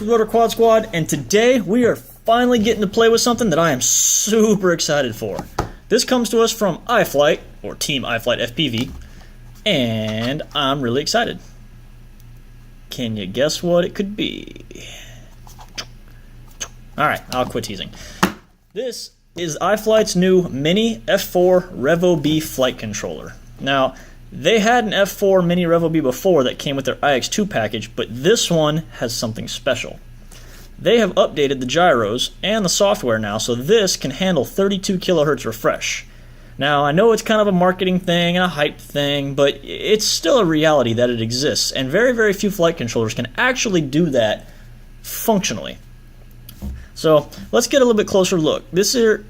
Rotor Quad Squad, and today we are finally getting to play with something that I am super excited for. This comes to us from IFlight, or Team IFlight FPV, and I'm really excited. Can you guess what it could be? Alright, I'll quit teasing. This is IFlight's new Mini F4 Revo B flight controller. Now, they had an F4 Mini Revo B before that came with their IX2 package, but this one has something special. They have updated the gyros and the software now, so this can handle 32 kilohertz refresh. Now, I know it's kind of a marketing thing and a hype thing, but it's still a reality that it exists, and very, very few flight controllers can actually do that functionally. So, let's get a little bit closer look. This here,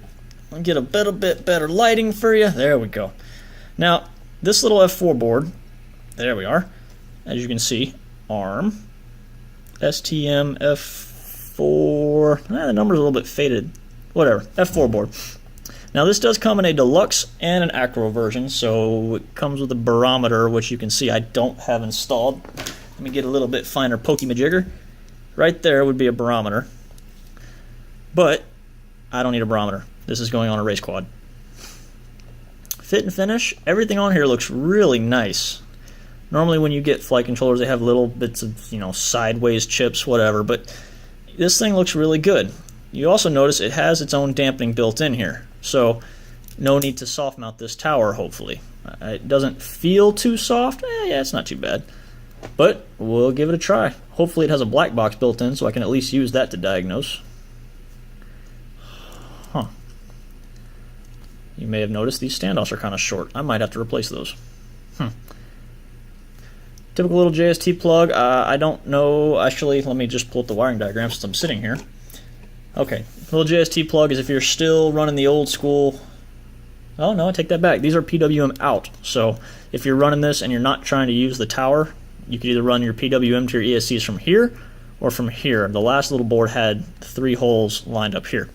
I'll get a little bit better lighting for you. There we go. Now, this little F4 board, there we are, as you can see, ARM, STM F4, the number's a little bit faded, whatever, F4 board. Now this does come in a deluxe and an acro version, so it comes with a barometer, which you can see I don't have installed. Let me get a little bit finer pokey-majigger. Right there would be a barometer, but I don't need a barometer. This is going on a race quad. Fit and finish, everything on here looks really nice. Normally when you get flight controllers, they have little bits of, sideways chips, whatever, but this thing looks really good. You also notice it has its own dampening built in here, so no need to soft mount this tower, hopefully. It doesn't feel too soft, yeah, it's not too bad. But we'll give it a try. Hopefully it has a black box built in so I can at least use that to diagnose. Huh. You may have noticed these standoffs are kind of short. I might have to replace those. Typical little JST plug. I don't know. Actually, let me just pull up the wiring diagram since I'm sitting here. Okay, little JST plug is if you're still running the old school. Oh no, I take that back. These are PWM out. So if you're running this and you're not trying to use the tower, you can either run your PWM to your ESCs from here or from here. The last little board had 3 holes lined up here.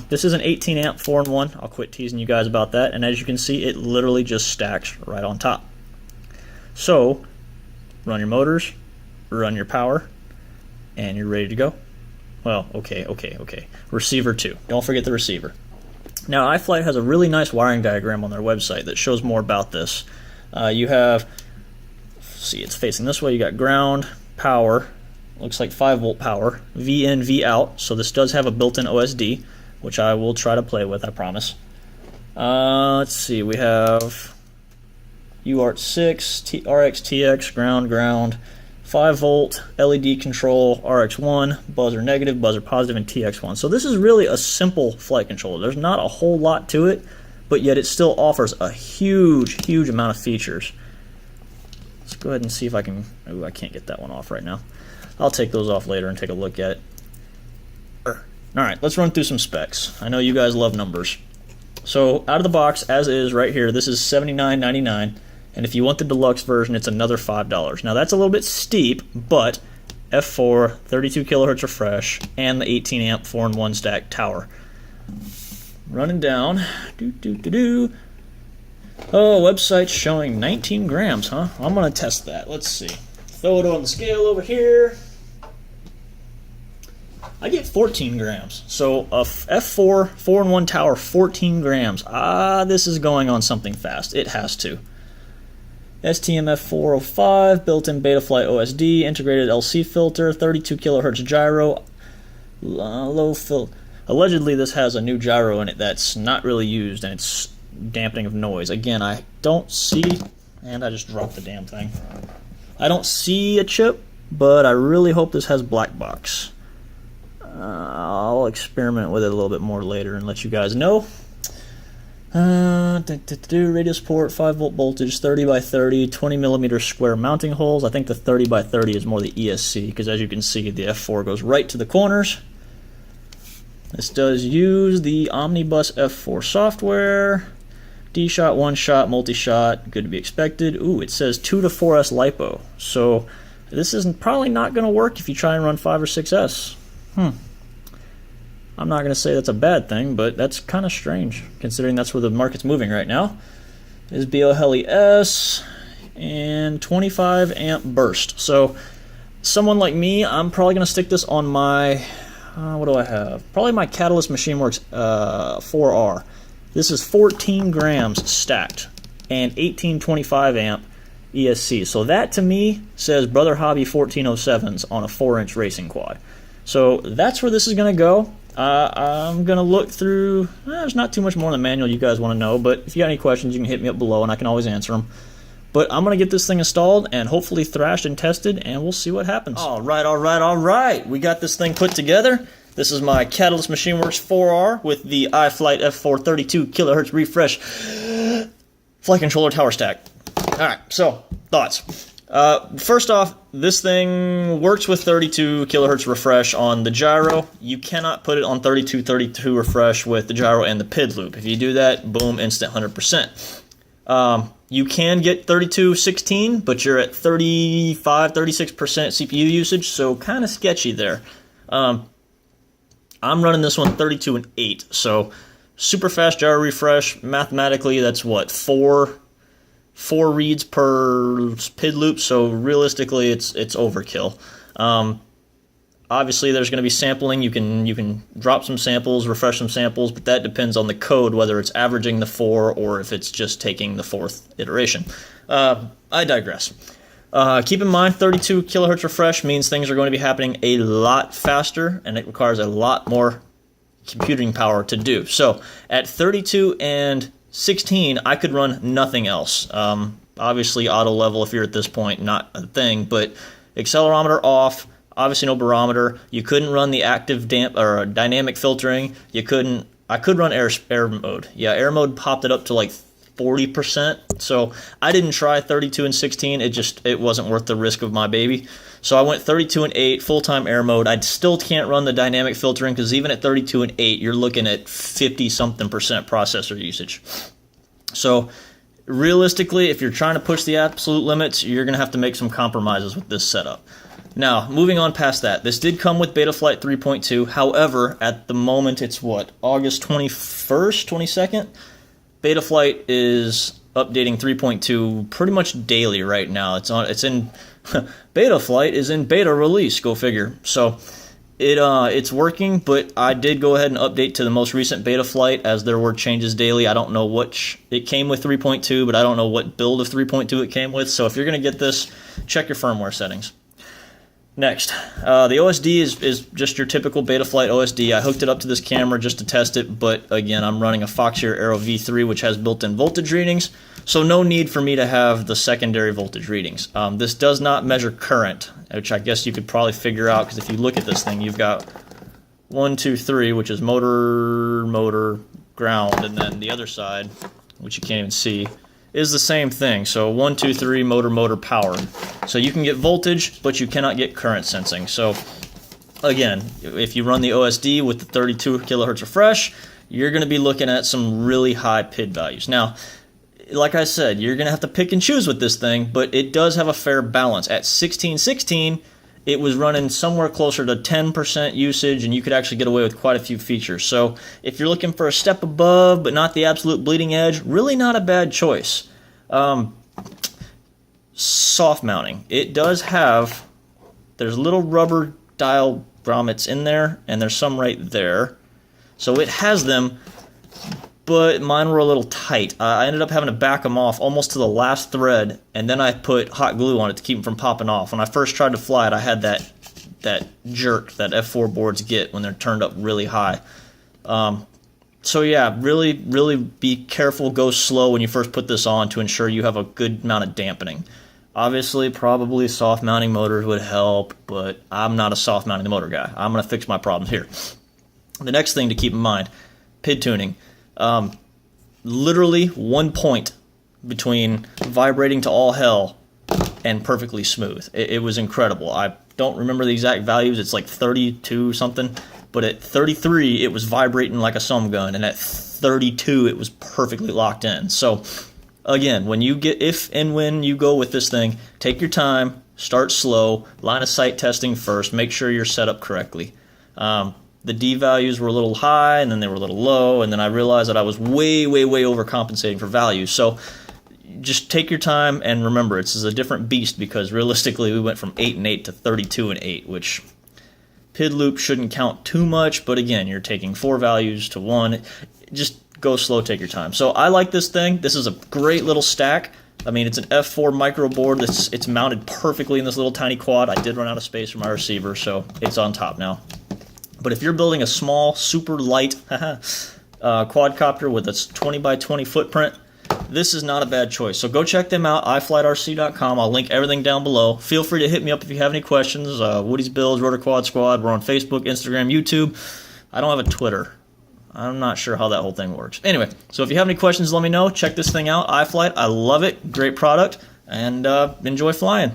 This is an 18 amp 4-in-1. I'll quit teasing you guys about that. And as you can see, it literally just stacks right on top. So, run your motors, run your power, and you're ready to go. Well, okay. Receiver too. Don't forget the receiver. Now, iFlight has a really nice wiring diagram on their website that shows more about this. You have, see, it's facing this way. You got ground, power. Looks like 5-volt power, V in, V out, so this does have a built-in OSD, which I will try to play with, I promise. Let's see, we have UART6, RX, TX, ground, 5-volt, LED control, RX1, buzzer negative, buzzer positive, and TX1. So this is really a simple flight controller. There's not a whole lot to it, but yet it still offers a huge, huge amount of features. Let's go ahead and see if I can, I can't get that one off right now. I'll take those off later and take a look at it. Alright, let's run through some specs. I know you guys love numbers. So, out of the box, as is right here, this is $79.99, and if you want the deluxe version, it's another $5. Now, that's a little bit steep, but F4, 32 kilohertz refresh, and the 18 amp 4-in-1 stack tower. Running down. Oh, website's showing 19 grams, huh? I'm going to test that. Let's see. Throw it on the scale over here. I get 14 grams. So a F4 4-in-1 tower, 14 grams. This is going on something fast. It has to. STM F405, built-in Betaflight OSD, integrated LC filter, 32 kilohertz gyro, low filter. Allegedly, this has a new gyro in it that's not really used, and it's dampening of noise. Again, I don't see, and I just dropped the damn thing. I don't see a chip, but I really hope this has black box. I'll experiment with it a little bit more later and let you guys know. Radio support, 5-volt voltage, 30 by 30, 20 millimeter square mounting holes. I think the 30 by 30 is more the ESC, because as you can see, the F4 goes right to the corners. This does use the Omnibus F4 software. D-shot, 1-shot, multi-shot, good to be expected. Ooh, it says 2 to 4S LiPo. So this is probably not going to work if you try and run 5 or 6S. I'm not going to say that's a bad thing, but that's kind of strange, considering that's where the market's moving right now. This is BO Heli S and 25 amp burst. So someone like me, I'm probably going to stick this on my, what do I have? Probably my Catalyst MachineWorks 4R. This is 14 grams stacked and 1825 amp ESC. So that to me says Brother Hobby 1407s on a 4-inch racing quad. So that's where this is going to go. I'm going to look through, there's not too much more in the manual you guys want to know, but if you got any questions, you can hit me up below and I can always answer them. But I'm going to get this thing installed and hopefully thrashed and tested, and we'll see what happens. All right. We got this thing put together. This is my Catalyst MachineWorks 4R with the iFlight F4 32 kHz refresh flight controller tower stack. All right, so thoughts. First off, this thing works with 32 kHz refresh on the gyro. You cannot put it on 32 refresh with the gyro and the PID loop. If you do that, boom, instant 100%. You can get 3216, but you're at 35, 36% CPU usage, so kind of sketchy there. I'm running this one 32 and 8, so super fast gyro refresh. Mathematically, that's what, four reads per PID loop, so realistically, it's overkill. Obviously, there's going to be sampling. You can drop some samples, refresh some samples, but that depends on the code, whether it's averaging the 4 or if it's just taking the 4th iteration. I digress. Keep in mind, 32 kHz refresh means things are going to be happening a lot faster, and it requires a lot more computing power to do. So at 32 and 16, I could run nothing else. Obviously, auto level, if you're at this point, not a thing, but accelerometer off. Obviously, no barometer. You couldn't run the active dynamic filtering. I could run air mode. Yeah, air mode popped it up to like 40%. So I didn't try 32 and 16. It wasn't worth the risk of my baby. So I went 32 and 8 full-time air mode. I still can't run the dynamic filtering because even at 32 and 8, you're looking at 50-something% processor usage. So realistically, if you're trying to push the absolute limits, you're going to have to make some compromises with this setup. Now, moving on past that, this did come with Betaflight 3.2. However, at the moment, it's what, August 21st, 22nd? Betaflight is updating 3.2 pretty much daily right now. It's in Betaflight is in beta release, go figure. So it's working, but I did go ahead and update to the most recent Betaflight as there were changes daily. I don't know which it came with 3.2, but I don't know what build of 3.2 it came with. So if you're going to get this, check your firmware settings. Next, the OSD is just your typical Betaflight OSD. I hooked it up to this camera just to test it, but again, I'm running a Foxeer Aero V3, which has built-in voltage readings, so no need for me to have the secondary voltage readings. This does not measure current, which I guess you could probably figure out, because if you look at this thing, you've got 1, 2, 3, which is motor, ground, and then the other side, which you can't even see, is the same thing. So 1, 2, 3, motor, power. So you can get voltage, but you cannot get current sensing. So again, if you run the OSD with the 32 kHz refresh, you're going to be looking at some really high PID values. Now, like I said, you're going to have to pick and choose with this thing, but it does have a fair balance. At 1616, it was running somewhere closer to 10% usage, and you could actually get away with quite a few features. So if you're looking for a step above, but not the absolute bleeding edge, really not a bad choice. Soft mounting. It does have, there's little rubber dial grommets in there, and there's some right there. So it has them, but mine were a little tight. I ended up having to back them off almost to the last thread, and then I put hot glue on it to keep them from popping off. When I first tried to fly it, I had that jerk that F4 boards get when they're turned up really high. So yeah, really be careful, go slow when you first put this on to ensure you have a good amount of dampening. Obviously, probably soft mounting motors would help, but I'm not a soft mounting the motor guy. I'm going to fix my problems here. The next thing to keep in mind, PID tuning. Literally 1 point between vibrating to all hell and perfectly smooth. It was incredible. I don't remember the exact values. It's like 32 something, but at 33 it was vibrating like a sum gun, and at 32 it was perfectly locked in. So again, when you go with this thing, take your time, start slow, line of sight testing first, make sure you're set up correctly. The D values were a little high, and then they were a little low, and then I realized that I was way overcompensating for value. So just take your time, and remember, this is a different beast because realistically we went from 8 and 8 to 32 and 8, which PID loop shouldn't count too much, but again, you're taking 4 values to 1. Just go slow, take your time. So I like this thing. This is a great little stack. I mean, it's an F4 micro board. It's mounted perfectly in this little tiny quad. I did run out of space for my receiver, so it's on top now. But if you're building a small, super light quadcopter with a 20 by 20 footprint, this is not a bad choice. So go check them out, IFlight-RC.com. I'll link everything down below. Feel free to hit me up if you have any questions. Woody's Builds, Rotor Quad Squad. We're on Facebook, Instagram, YouTube. I don't have a Twitter. I'm not sure how that whole thing works. Anyway, so if you have any questions, let me know. Check this thing out, iFlight. I love it. Great product. And enjoy flying.